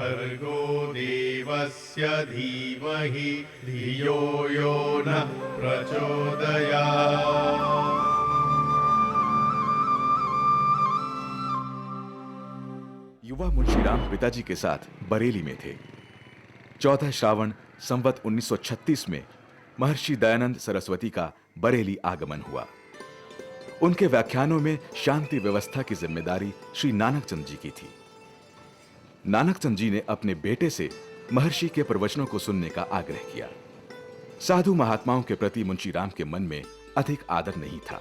भर्गो देवस्य धीमहि धियो यो न प्रचोदयात्। युवा मुंशीराम पिताजी के साथ बरेली में थे। 14 श्रावण संवत 1936 में महर्षि दयानंद सरस्वती का बरेली आगमन हुआ। उनके व्याख्यानों में शांति व्यवस्था की जिम्मेदारी श्री नानकचंद जी की थी। नानकचंद जी ने अपने बेटे से महर्षि के प्रवचनों को सुनने का आग्रह किया। साधु महात्माओं के प्रति मुंशीराम के मन में अधिक आदर नहीं था।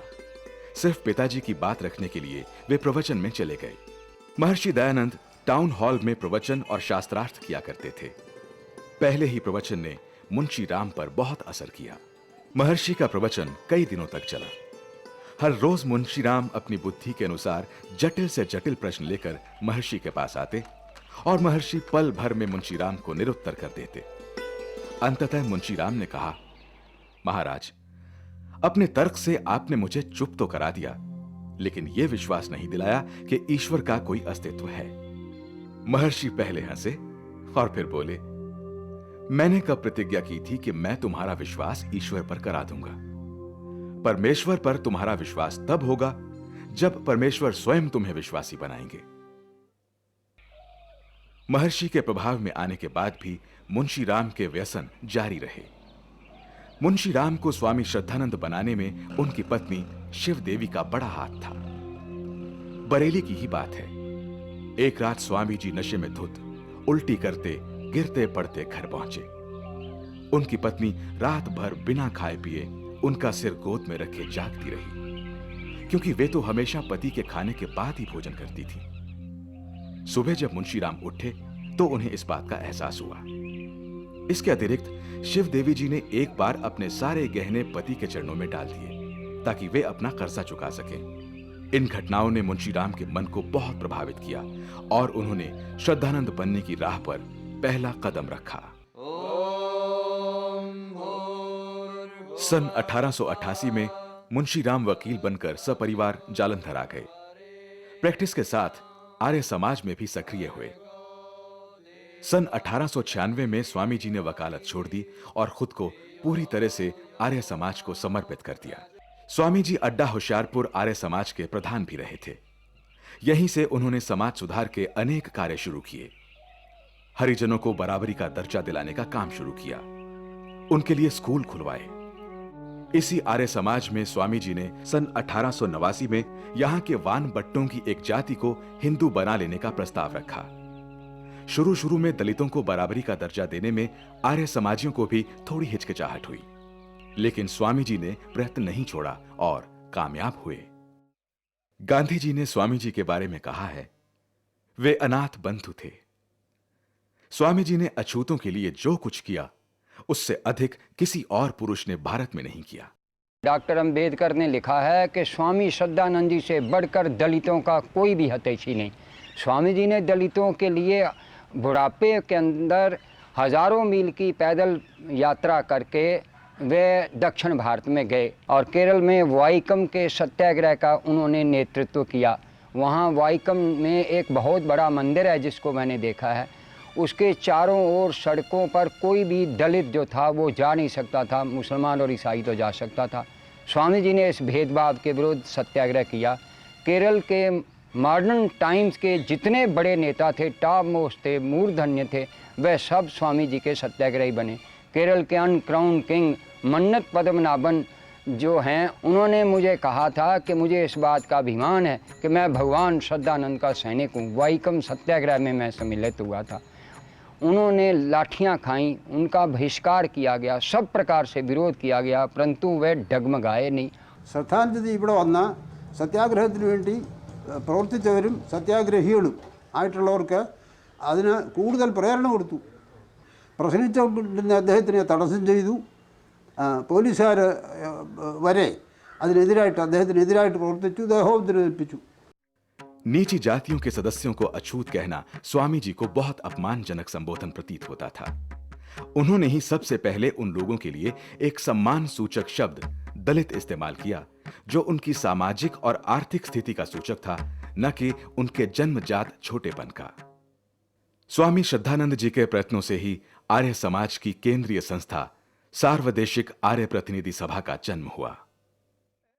सिर्फ पिताजी की बात रखने के लिए वे प्रवचन में चले गए। महर्षि दयानंद टाउन हॉल में प्रवचन और शास्त्रार्थ किया करते थे। पहले ही प्रवचन ने मुंशीराम पर बहुत असर किया। महर्षि का प्रवचन कई दिनों तक चला। हर रोज मुंशीराम अपनी बुद्धि के अनुसार जटिल से जटिल प्रश्न लेकर महर्षि के पास आते और महर्षि पल भर में मुंशीराम को निरुत्तर कर देते। अंततः मुंशीराम ने कहा, महाराज, अपने तर्क से आपने मुझे चुप तो करा दिया, लेकिन यह विश्वास नहीं दिलाया कि ईश्वर का कोई अस्तित्व है। महर्षि पहले हंसे और फिर बोले, मैंने कब प्रतिज्ञा की थी कि मैं तुम्हारा विश्वास ईश्वर पर करा दूंगा। परमेश्वर पर तुम्हारा विश्वास तब होगा जब परमेश्वर स्वयं तुम्हें विश्वासी बनाएंगे। महर्षि के प्रभाव में आने के बाद भी मुंशीराम के व्यसन जारी रहे। मुंशीराम को स्वामी श्रद्धानंद बनाने में उनकी पत्नी शिव देवी का बड़ा हाथ था। बरेली की ही बात है। एक रात स्वामी जी नशे में धुत उल्टी करते गिरते पड़ते घर पहुंचे। उनकी पत्नी रात भर बिना खाए पिए उनका सिर गोद में रखे जागती रही, क्योंकि वे तो हमेशा पति के खाने के बाद ही भोजन करती थी। सुबह जब मुंशीराम उठे तो उन्हें इस बात का एहसास हुआ। इसके अतिरिक्त शिव देवी जी ने एक बार अपने सारे गहने पति के चरणों में डाल दिए ताकि वे अपना कर्जा चुका सकें। इन घटनाओं ने मुंशीराम के मन को बहुत प्रभावित किया और उन्होंने श्रद्धानंद बनने की राह पर पहला कदम रखा। सन 1888 में मुंशीराम वकील बनकर सपरिवार जालंधर आ गए। प्रैक्टिस के साथ आर्य समाज में भी सक्रिय हुए। सन 1896 में स्वामी जी ने वकालत छोड़ दी और खुद को पूरी तरह से आर्य समाज को समर्पित कर दिया। स्वामी जी अड्डा होशियारपुर आर्य समाज के प्रधान भी रहे थे। यहीं से उन्होंने समाज सुधार के अनेक कार्य शुरू किए। हरिजनों को बराबरी का दर्जा दिलाने का काम शुरू किया। उनके लिए स्कूल खुलवाए। इसी आर्य समाज में स्वामी जी ने सन 1889 में यहां के वान बट्टों की एक जाति को हिंदू बना लेने का प्रस्ताव रखा। शुरू शुरू में दलितों को बराबरी का दर्जा देने में आर्य समाजियों को भी थोड़ी हिचकिचाहट हुई, लेकिन स्वामी जी ने प्रयत्न नहीं छोड़ा और कामयाब हुए। गांधी जी ने स्वामी जी के बारे में कहा है, वे अनाथ बंधु थे। स्वामी जी ने अछूतों के लिए जो कुछ किया उससे अधिक किसी और पुरुष ने भारत में नहीं किया। डॉक्टर अंबेडकर ने लिखा है कि स्वामी श्रद्धानंद जी से बढ़कर दलितों का कोई भी हितैषी नहीं। स्वामी जी ने दलितों के लिए बुढ़ापे के अंदर हजारों मील की पैदल यात्रा करके वे दक्षिण भारत में गए और केरल में वाइकम के सत्याग्रह का उन्होंने नेतृत्व किया। वहाँ वाइकम में एक बहुत बड़ा मंदिर है जिसको मैंने देखा है। उसके चारों ओर सड़कों पर कोई भी दलित जो था वो जा नहीं सकता था, मुसलमान और ईसाई तो जा सकता था। स्वामी जी ने इस भेदभाव के विरुद्ध सत्याग्रह किया। केरल के मॉडर्न टाइम्स के जितने बड़े नेता थे, टॉप मोस्ट थे, मूर्धन्य थे, वह सब स्वामी जी के सत्याग्रही बने। केरल के अनक्राउन किंग मन्नत पद्मनाभन जो हैं, उन्होंने मुझे कहा था कि मुझे इस बात का अभिमान है कि मैं भगवान श्रद्धानंद का सैनिक हूँ। वाइकम सत्याग्रह में मैं सम्मिलित हुआ था। उन्होंने लाठियाँ खाईं, उनका बहिष्कार किया गया, सब प्रकार से विरोध किया गया, परंतु वे डगमगाए नहीं। ശ്രദ്ധാനന്ദജി ഇവിടെ വന്ന സത്യാഗ്രഹത്തിന് വേണ്ടി പ്രവർത്തിച്ചവരും സത്യാഗ്രഹികളും ആയിട്ടുള്ളവർക്ക് അതിന് കൂടുതൽ പ്രേരണ കൊടുത്തു. പ്രസംഗിച്ചുകൊണ്ടിരുന്ന അദ്ദേഹത്തിനെ തടസ്സം ചെയ്തു. പോലീസുകാർ വരെ അതിനെതിരായിട്ട് അദ്ദേഹത്തിനെതിരായിട്ട് പ്രവർത്തിച്ചു, ദേഹോപദ്രവിപ്പിച്ചു. नीची जातियों के सदस्यों को अछूत कहना स्वामी जी को बहुत अपमानजनक संबोधन प्रतीत होता था। उन्होंने ही सबसे पहले उन लोगों के लिए एक सम्मान सूचक शब्द दलित इस्तेमाल किया जो उनकी सामाजिक और आर्थिक स्थिति का सूचक था, न कि उनके जन्मजात छोटेपन का। स्वामी श्रद्धानंद जी के प्रयत्नों से ही आर्य समाज की केंद्रीय संस्था सार्वदेशिक आर्य प्रतिनिधि सभा का जन्म हुआ।